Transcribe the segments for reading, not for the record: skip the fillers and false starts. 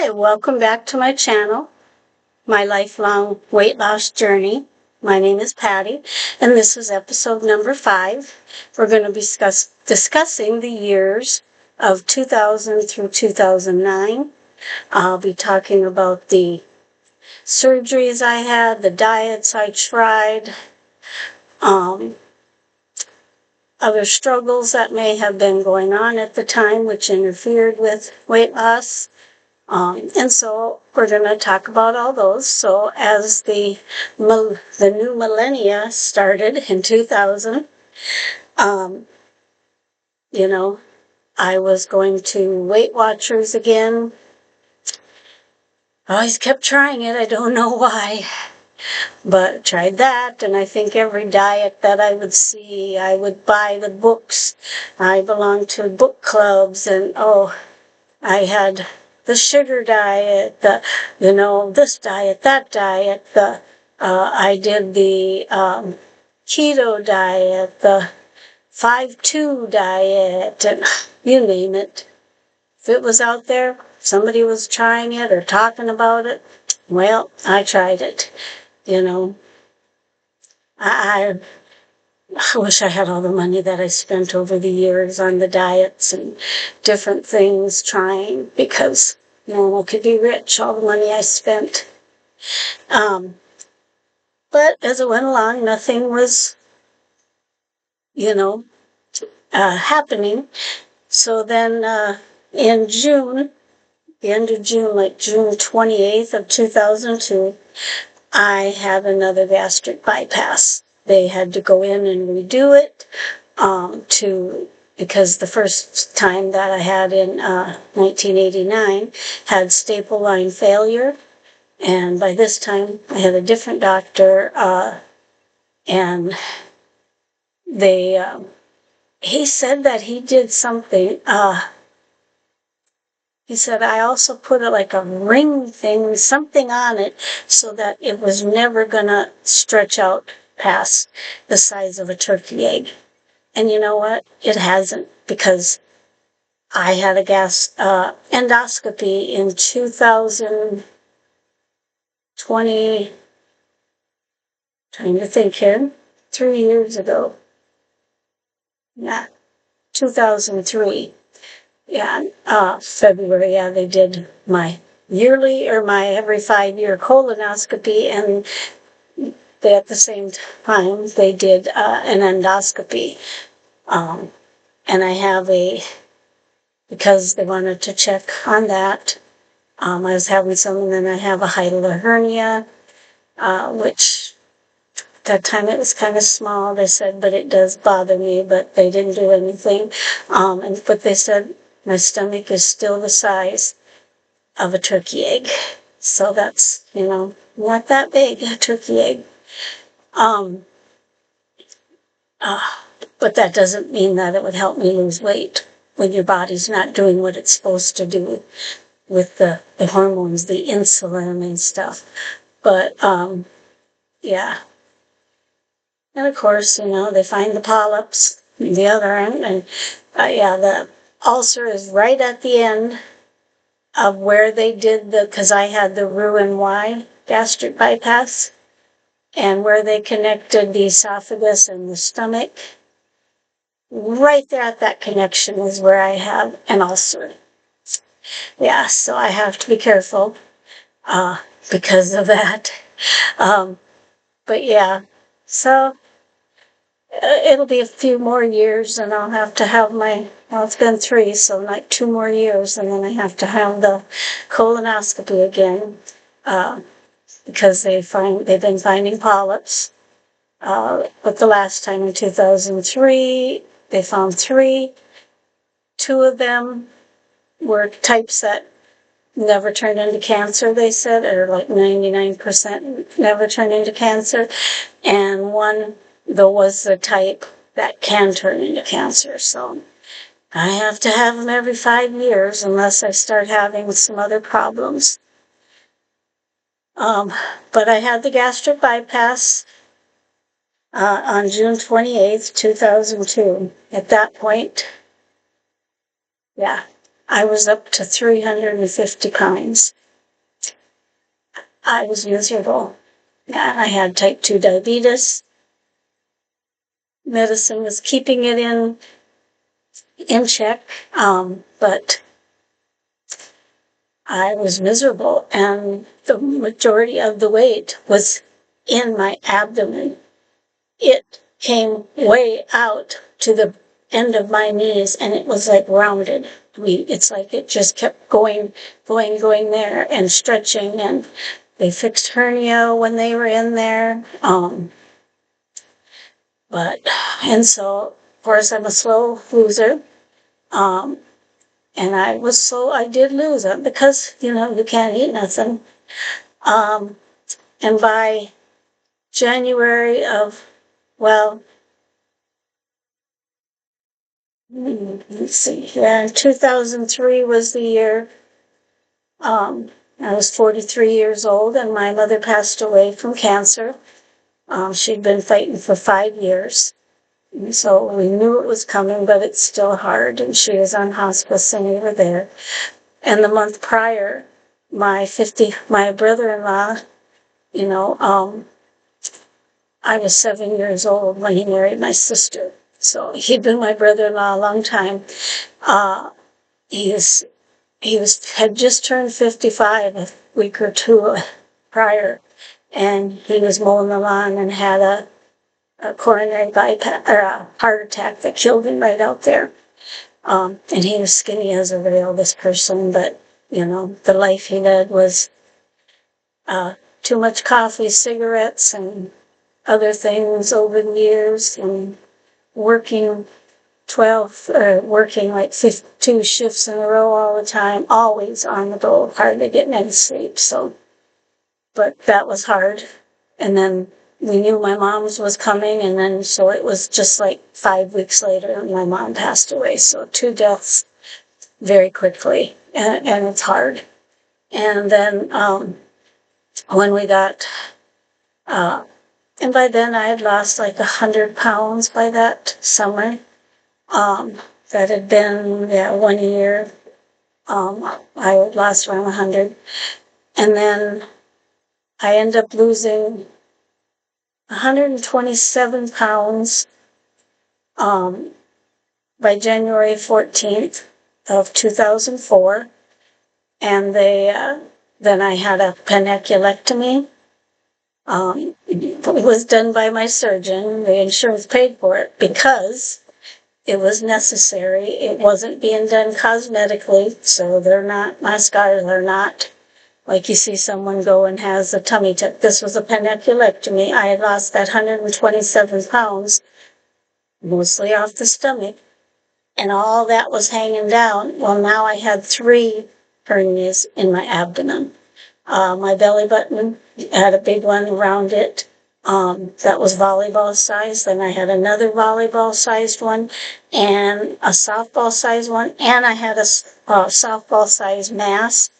Hi, welcome back to my channel, my lifelong weight loss journey. My name is Patty, and this is episode number 5. We're going to be discussing the years of 2000 through 2009. I'll be talking about the surgeries I had, the diets I tried, other struggles that may have been going on at the time which interfered with weight loss. And so we're going to talk about all those. So as the new millennia started in 2000, I was going to Weight Watchers again. I always kept trying it. I don't know why. But tried that, and I think every diet that I would see, I would buy the books. I belonged to book clubs, and I had the sugar diet, this diet, that diet, I did the keto diet, the 5-2 diet, and you name it. If it was out there, somebody was trying it or talking about it, well, I tried it. I wish I had all the money that I spent over the years on the diets and different things trying, because no one could be rich, all the money I spent. But as it went along, nothing was, happening. So then in June, the end of June, like June 28th of 2002, I had another gastric bypass. They had to go in and redo it because the first time that I had in 1989 had staple line failure, and by this time I had a different doctor, and he said that he did something. He said, I also put like a ring thing, something on it, so that it was never going to stretch out past the size of a turkey egg. And you know what? It hasn't, because I had a endoscopy in 2020, trying to think here, 3 years ago. Yeah, 2003. Yeah, February, they did my yearly or my every 5-year colonoscopy, and at the same time they did an endoscopy. And I have because they wanted to check on that, I was having some, and then I have a hiatal hernia, which at that time it was kind of small, they said, but it does bother me, but they didn't do anything. But they said, my stomach is still the size of a turkey egg. So that's, not that big, a turkey egg. But that doesn't mean that it would help me lose weight when your body's not doing what it's supposed to do with the hormones, the insulin and stuff. But, yeah. And of course, they find the polyps in the other end, and the ulcer is right at the end of where they did because I had the Roux-en-Y gastric bypass, and where they connected the esophagus and the stomach. Right there at that connection is where I have an ulcer. Yeah, so I have to be careful because of that. But yeah, so it'll be a few more years, and I'll have to have it's been 3, so like 2 more years, and then I have to have the colonoscopy again, because they've been finding polyps. But the last time in 2003, they found 3. 2 of them were types that never turned into cancer, they said, or like 99% never turned into cancer, and 1 though was the type that can turn into cancer. So I have to have them every 5 years unless I start having some other problems. But I had the gastric bypass on June 28th, 2002. At that point, I was up to 350 pounds. I was miserable. Yeah, I had type 2 diabetes. Medicine was keeping it in check, but I was miserable, and the majority of the weight was in my abdomen. It came way out to the end of my knees, and it was like rounded. I mean, it's like it just kept going there and stretching, and they fixed hernia when they were in there. And so, of course, I'm a slow loser. And I did lose it because, you can't eat nothing. And by January of, well, let's see, yeah, 2003 was the year. I was 43 years old, and my mother passed away from cancer. She'd been fighting for 5 years. And so we knew it was coming, but it's still hard. And she was on hospice, and we were there. And the month prior, my brother-in-law, I was 7 years old when he married my sister. So he'd been my brother-in-law a long time. He had just turned 55 a week or two prior, and he was mowing the lawn and had a coronary bypass, or a heart attack that killed him right out there. And he was skinny as a rail, this person, but, the life he led was too much coffee, cigarettes, and other things over the years, and working like 52 shifts in a row all the time, always on the go, hardly getting any sleep. So, but that was hard. And then we knew my mom's was coming, and then so it was just like 5 weeks later, and my mom passed away. So 2 deaths very quickly, and it's hard. And then when we got, and by then I had lost like 100 pounds by that summer. That had been, 1 year. I lost around 100. And then I ended up losing 127 pounds by January 14th of 2004. And then I had a paniculectomy. It was done by my surgeon. The insurance paid for it because it was necessary. It wasn't being done cosmetically, so my scars are not like you see someone go and has a tummy tuck. This was a paniculectomy. I had lost that 127 pounds, mostly off the stomach, and all that was hanging down. Well, now I had 3 hernias in my abdomen. My belly button had a big one around it. That was volleyball size. Then I had another volleyball sized one and a softball sized one. And I had a softball sized mass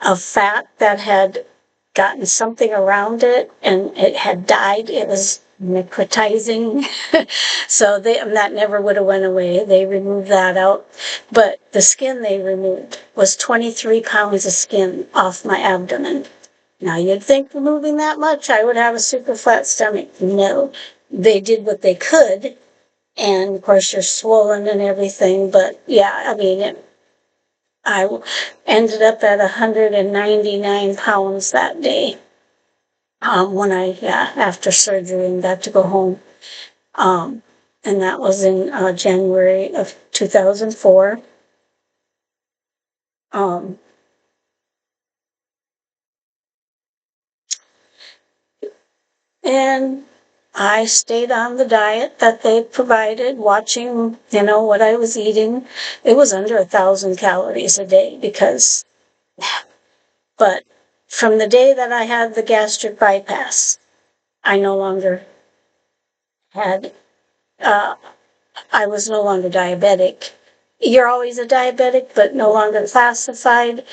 of fat that had gotten something around it, and it had died. It was necrotizing. So that never would have went away. They removed that out. But the skin they removed was 23 pounds of skin off my abdomen. Now, you'd think removing that much, I would have a super flat stomach. No, they did what they could, and of course you're swollen and everything, but yeah, I mean, I ended up at 199 pounds that day when after surgery and got to go home. And that was in January of 2004. And I stayed on the diet that they provided, watching, what I was eating. It was under 1,000 calories a day but from the day that I had the gastric bypass, I no longer had, I was no longer diabetic. You're always a diabetic, but no longer classified,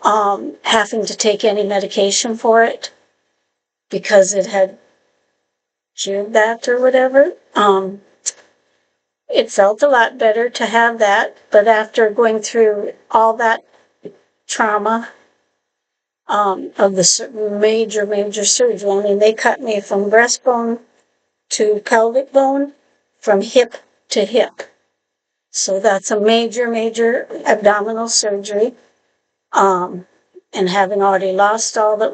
having to take any medication for it because it had cured that or whatever. it felt a lot better to have that, but after going through all that trauma of the major surgery, I mean, they cut me from breastbone to pelvic bone, from hip to hip. So that's a major abdominal surgery. And having already lost all the,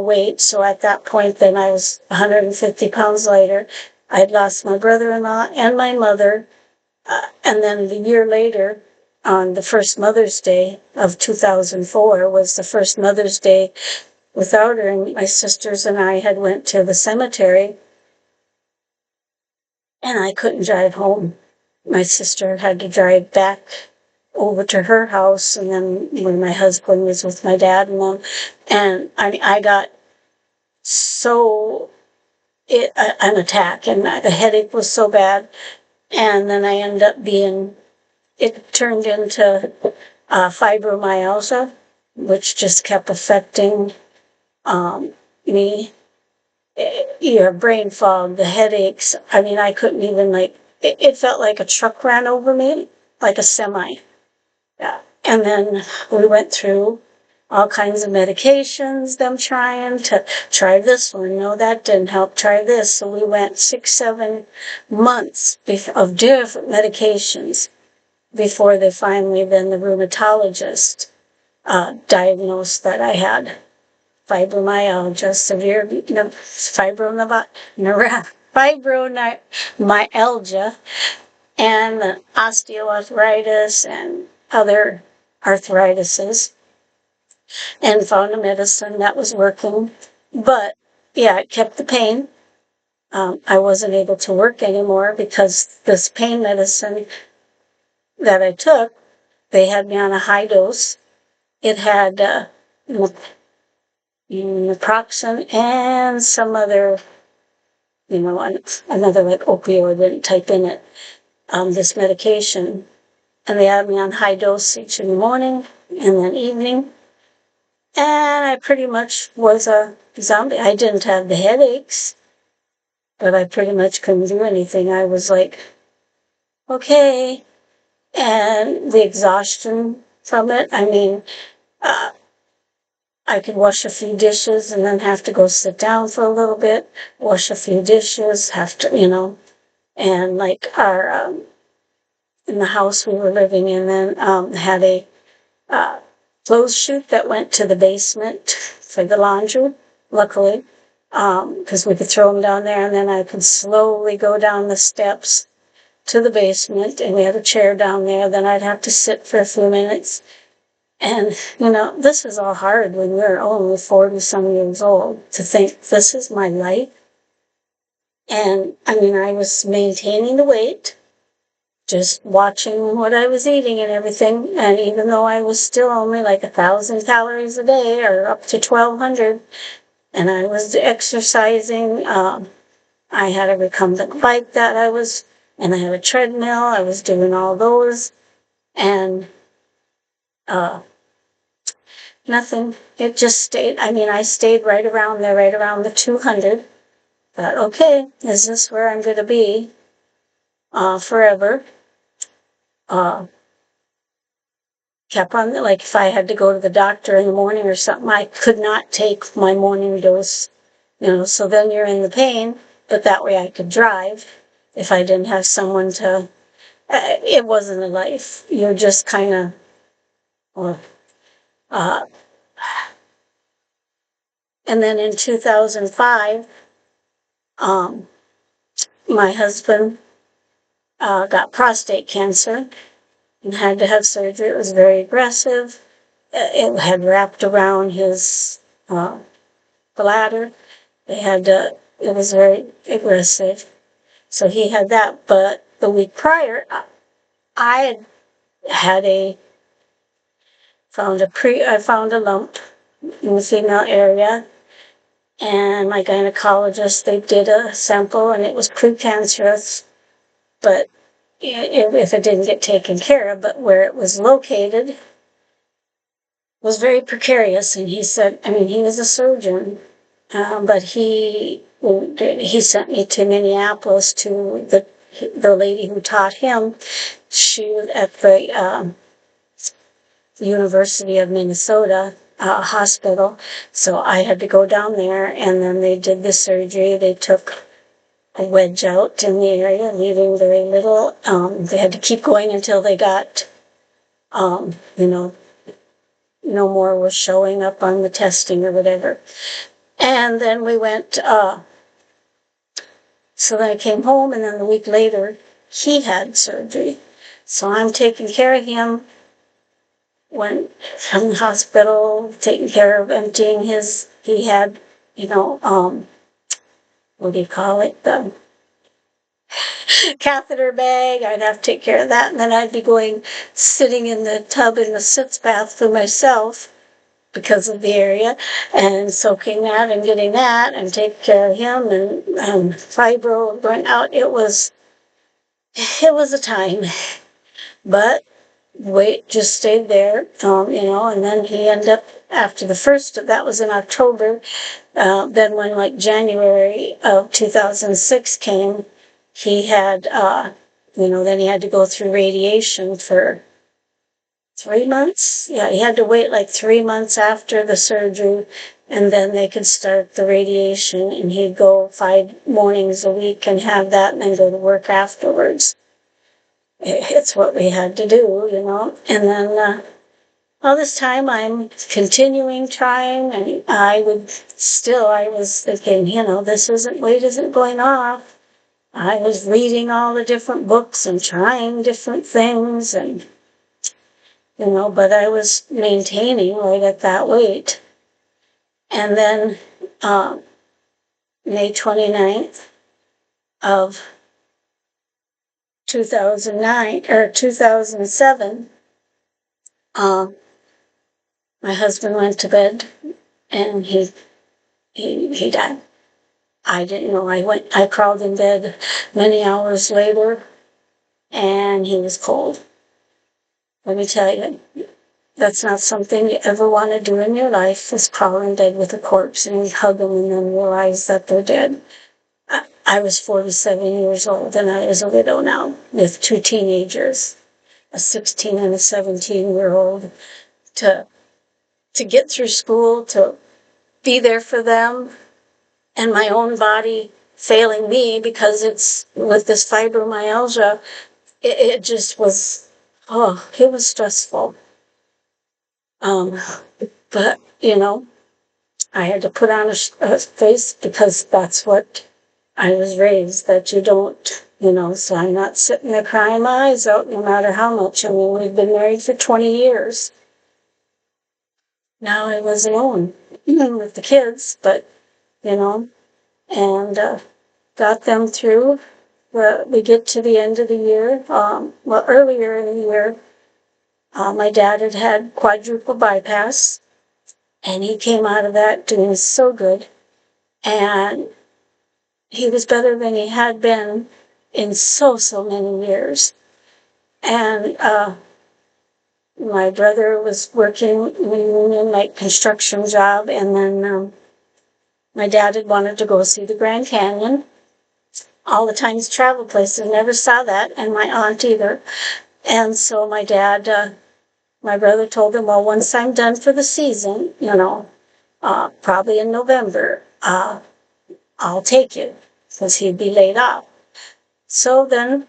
weight. So at that point, then I was 150 pounds lighter. I had lost my brother-in-law and my mother. And then the year later, on the first Mother's Day of 2004, was the first Mother's Day without her. And my sisters and I had went to the cemetery, and I couldn't drive home. My sister had to drive back over to her house, and then when my husband was with my dad and mom, and I got an attack, and the headache was so bad, and then I ended up it turned into fibromyalgia, which just kept affecting me. Your brain fog, the headaches. I mean, I couldn't even it felt like a truck ran over me, like a semi. Yeah. And then we went through all kinds of medications, them trying to try this one. No, that didn't help. Try this. So we went 6-7 months of different medications before they finally, then the rheumatologist diagnosed that I had fibromyalgia, severe fibromyalgia, and osteoarthritis and other arthritises, and found a medicine that was working. But yeah, it kept the pain. I wasn't able to work anymore because this pain medicine that I took, they had me on a high dose. It had naproxen and some other, another like opioid type in it, this medication. And they had me on high dosage in the morning and then evening. And I pretty much was a zombie. I didn't have the headaches, but I pretty much couldn't do anything. I was like, okay. And the exhaustion from it, I mean, I could wash a few dishes and then have to go sit down for a little bit, wash a few dishes, and like in the house we were living in then, had a clothes chute that went to the basement for the laundry, luckily, because we could throw them down there, and then I could slowly go down the steps to the basement, and we had a chair down there. Then I'd have to sit for a few minutes. And, this is all hard when we're only 40-some years old, to think this is my life. And, I mean, I was maintaining the weight, just watching what I was eating and everything. And even though I was still only like 1,000 calories a day or up to 1,200, and I was exercising, I had a recumbent bike and I had a treadmill. I was doing all those, and nothing. It just stayed. I mean, I stayed right around there, right around the 200. Thought, okay, is this where I'm going to be forever? Kept on, like, if I had to go to the doctor in the morning or something, I could not take my morning dose, so then you're in the pain, but that way I could drive if I didn't have someone to, it wasn't a life. You're just kind of, and then in 2005, my husband got prostate cancer and had to have surgery. It was very aggressive. It had wrapped around his bladder. It was very aggressive. So he had that, but the week prior, I found a lump in the female area, and my gynecologist, they did a sample, and it was precancerous, but if it didn't get taken care of, but where it was located was very precarious. And he said, I mean, he was a surgeon, but he sent me to Minneapolis to the lady who taught him, she was at the University of Minnesota hospital. So I had to go down there, and then they did the surgery. They took a wedge out in the area, leaving very little. They had to keep going until they got, no more was showing up on the testing or whatever. And then we went, so then I came home, and then a week later, he had surgery. So I'm taking care of him, went from the hospital, taking care of emptying he had, what do you call it, the catheter bag. I'd have to take care of that, and then I'd be sitting in the tub in the sitz bath for myself because of the area, and soaking that and getting that, and take care of him, and fibro going out. It was a time, but weight just stayed there, and then he ended up, after the first that was in October, then when January of 2006 came, he had, then he had to go through radiation for 3 months. Yeah, he had to wait 3 months after the surgery, and then they could start the radiation, and he'd go 5 mornings a week and have that, and then go to work afterwards. It's what we had to do, and then all this time I'm continuing trying, and I was thinking, weight isn't going off. I was reading all the different books and trying different things, and but I was maintaining right at that weight. And then May 29th of 2007, my husband went to bed, and he died. I didn't know. I crawled in bed many hours later, and he was cold. Let me tell you, that's not something you ever want to do in your life, is crawl in bed with a corpse and hug them and then realize that they're dead. I was 47 years old, and I was a widow now with 2 teenagers, a 16 and a 17-year-old, to get through school, to be there for them, and my own body failing me because it's with this fibromyalgia. It just was, it was stressful. But, I had to put on a face, because that's what I was raised, that you don't, so I'm not sitting there crying my eyes out no matter how much. We've been married for 20 years. Now I was alone with the kids, but, and got them through. We get to the end of the year. Earlier in the year, my dad had quadruple bypass, and he came out of that doing so good. And he was better than he had been in so many years. And my brother was working in construction job, and then my dad had wanted to go see the Grand Canyon. All the times travel places, never saw that, and my aunt either. And so my brother told him, well, once I'm done for the season, probably in November, I'll take you, because he'd be laid off. So then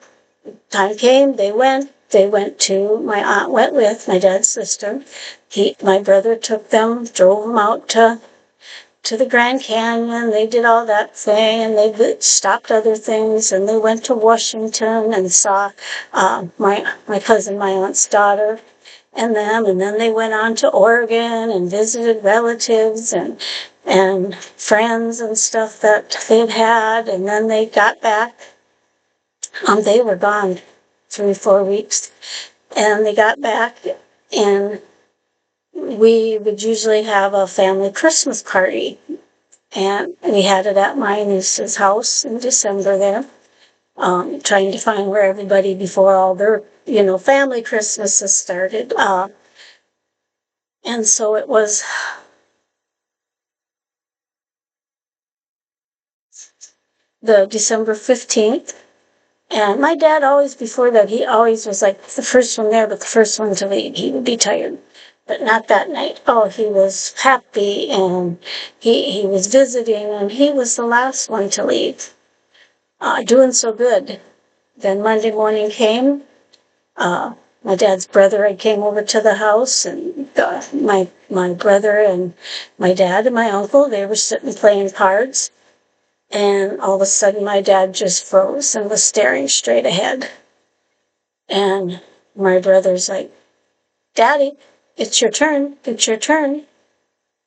time came, my aunt went with my dad's sister. My brother took them, drove them out to the Grand Canyon. They did all that thing, and they stopped other things, and they went to Washington and saw my cousin, my aunt's daughter, and them, and then they went on to Oregon and visited relatives and friends and stuff that they'd had, and then they got back. They were gone 3-4 weeks, and they got back, and we would usually have a family Christmas party, and we had it at my niece's house in December there, trying to find where everybody, before all their, family Christmases started. And so it was the December 15th And my dad always, before that, he always was like the first one there, but the first one to leave. He would be tired, but not that night. Oh, he was happy, and he was visiting, and he was the last one to leave, doing so good. Then Monday morning came. My dad's brother came over to the house, and my brother and my dad and my uncle, they were sitting playing cards. And all of a sudden, my dad just froze and was staring straight ahead. And my brother's like, "Daddy, it's your turn. It's your turn."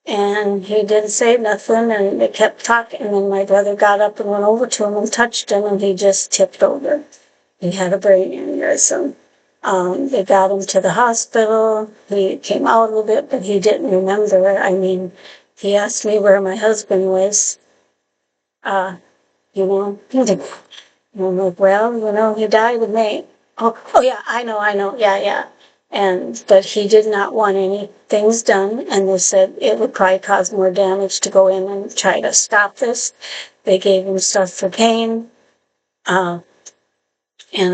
And he didn't say nothing, and they kept talking. And then my brother got up and went over to him and touched him, and he just tipped over. He had a brain aneurysm. They got him to the hospital. He came out a little bit, but he didn't remember. I mean, he asked me where my husband was. And I'm like, "Well, he died in May." Oh yeah, I know, yeah. But he did not want any things done, and they said it would probably cause more damage to go in and try to stop this. They gave him stuff for pain, and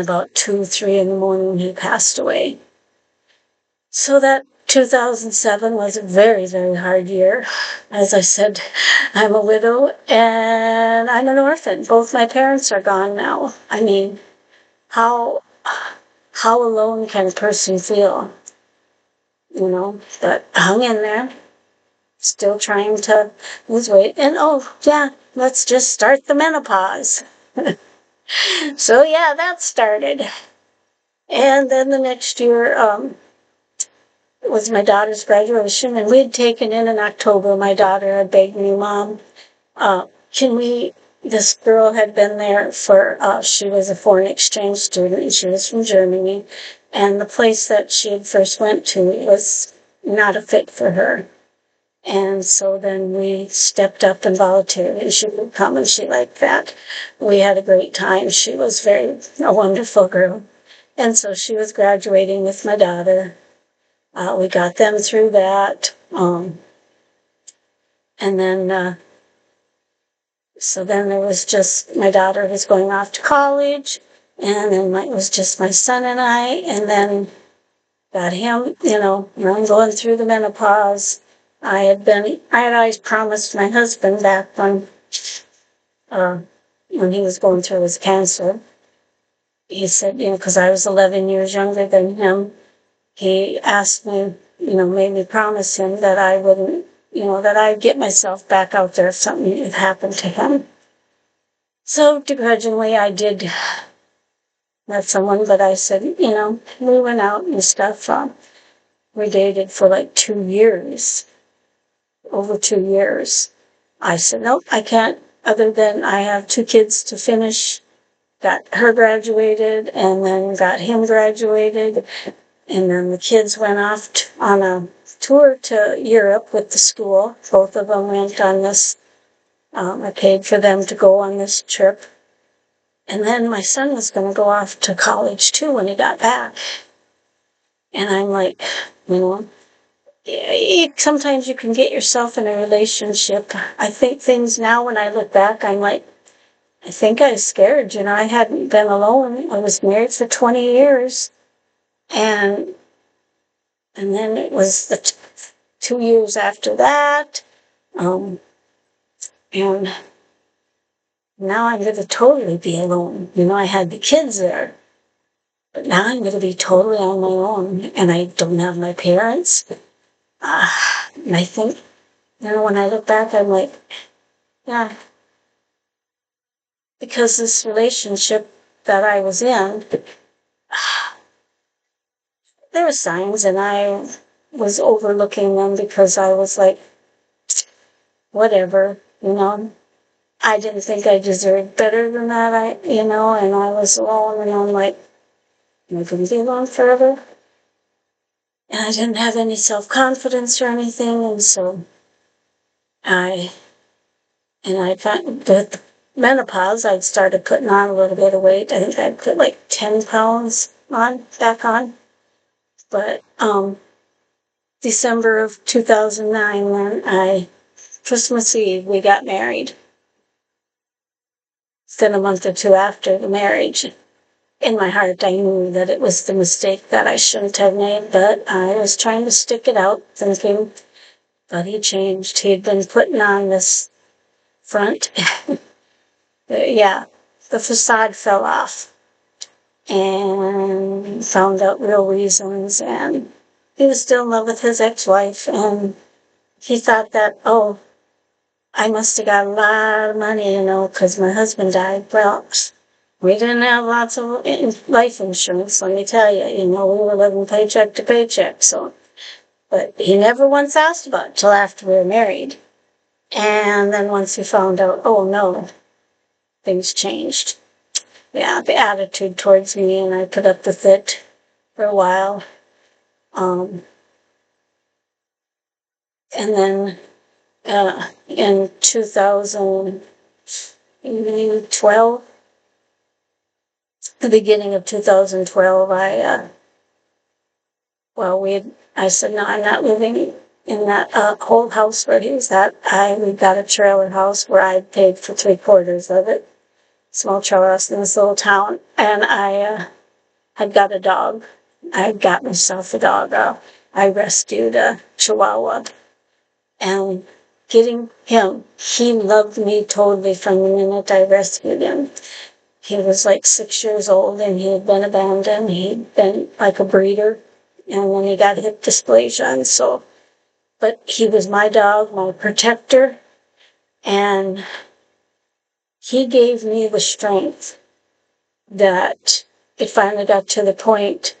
about 2, 3 in the morning, he passed away. So that 2007 was a very, very hard year. As I said, I'm a widow and I'm an orphan. Both my parents are gone now. I mean, how alone can a person feel? But hung in there, still trying to lose weight. And oh yeah, let's just start the menopause. So yeah, that started. And then the next year, it was my daughter's graduation, and we'd taken in October. My daughter had begged me, "Mom, this girl had been there she was a foreign exchange student, and she was from Germany, and the place that she had first went to was not a fit for her." And so then we stepped up and volunteered, and she would come, and she liked that. We had a great time. She was a wonderful girl. And so she was graduating with my daughter. We got them through that. And then, so then there was just, my daughter was going off to college, and then it was just my son and I, and then got him, when I'm going through the menopause. I had always promised my husband back when he was going through his cancer. He said, because I was 11 years younger than him, he asked me, made me promise him that I wouldn't, that I'd get myself back out there if something had happened to him. So begrudgingly, I did met someone, but I said, we went out and stuff. We dated for like 2 years, over 2 years. I said, "Nope, I can't, other than I have 2 kids to finish." Got her graduated, and then got him graduated. And then the kids went off on a tour to Europe with the school. Both of them went on this. I paid for them to go on this trip. And then my son was going to go off to college too when he got back. And I'm like, sometimes you can get yourself in a relationship. I think things now, when I look back, I'm like, I think I was scared. I hadn't been alone. I was married for 20 years. And then it was the 2 years after that. And now I'm going to totally be alone. I had the kids there. But now I'm going to be totally on my own. And I don't have my parents. And I think, when I look back, I'm like, yeah. Because this relationship that I was in, there were signs, and I was overlooking them because I was like, whatever, I didn't think I deserved better than that, and I was alone, and I'm like, am I going to be alone forever? And I didn't have any self-confidence or anything, and so I found with menopause, I'd started putting on a little bit of weight. I think I'd put like 10 pounds back on. But December of 2009, when Christmas Eve, we got married. Then a month or 2 after the marriage. in my heart, I knew that it was the mistake that I shouldn't have made, but I was trying to stick it out, thinking, but he changed. He had been putting on this front. Yeah, the facade fell off, and found out real reasons, and he was still in love with his ex-wife, and he thought that, oh, I must have got a lot of money, because my husband died. Well, we didn't have lots of life insurance, let me tell you. We were living paycheck to paycheck, so. But he never once asked about it till after we were married. And then once he found out, oh no, things changed. Yeah, the attitude towards me, and I put up with it for a while. And then in 2012, the beginning of 2012, I said, no, I'm not living in that old house where he was at. We got a trailer house where I paid for 3/4 of it. Small trailer house in this little town. And I had got a dog. I got myself a dog. I rescued a Chihuahua. And getting him, he loved me totally from the minute I rescued him. He was like 6 years old, and he had been abandoned. He'd been like a breeder, and then he got hip dysplasia, and so, but he was my dog, my protector, and he gave me the strength that it finally got to the point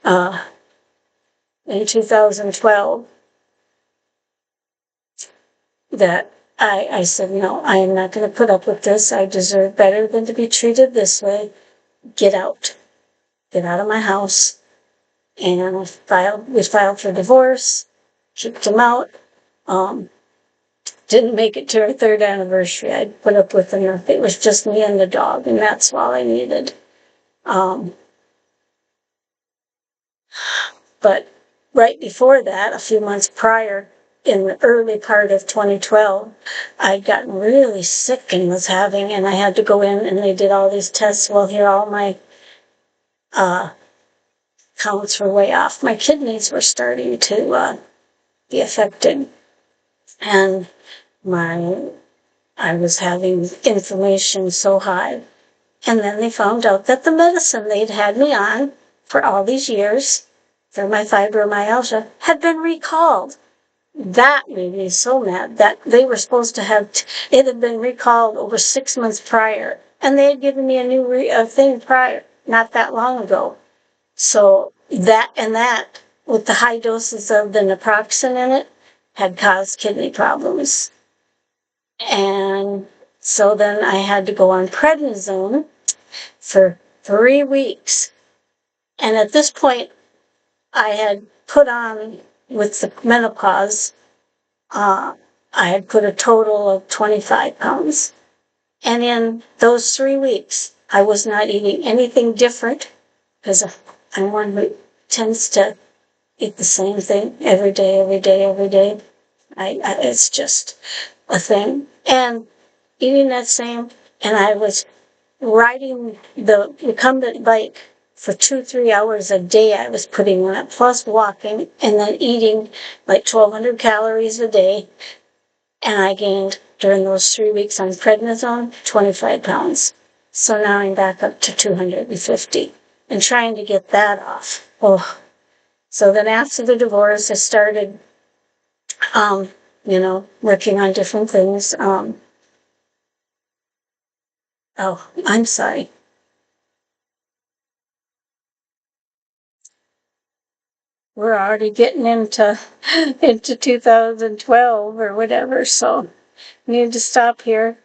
in 2012 that I said, no, I am not going to put up with this. I deserve better than to be treated this way. Get out. Get out of my house. And we filed for divorce, kicked him out. Didn't make it to our 3rd anniversary. I put up with enough. It was just me and the dog, and that's all I needed. But right before that, a few months prior, in the early part of 2012, I'd gotten really sick and I had to go in, and they did all these tests. Well, here all my counts were way off. My kidneys were starting to be affected, and I was having inflammation so high. And then they found out that the medicine they'd had me on for all these years for my fibromyalgia had been recalled. That made me so mad that they were supposed to have, it had been recalled over 6 months prior, and they had given me a new thing prior, not that long ago. So that, with the high doses of the naproxen in it, had caused kidney problems. And so then I had to go on prednisone for 3 weeks. And at this point, I had put on, with the menopause, I had put a total of 25 pounds. And in those 3 weeks, I was not eating anything different, because I'm one who tends to eat the same thing every day. It's just a thing. And eating that same, and I was riding the recumbent bike for 2-3 hours a day. I was putting on it, plus walking, and then eating like 1,200 calories a day. And I gained, during those 3 weeks on prednisone, 25 pounds. So now I'm back up to 250 and trying to get that off. Oh. So then after the divorce, I started, working on different things. Oh, I'm sorry. We're already getting into 2012 or whatever, so I need to stop here.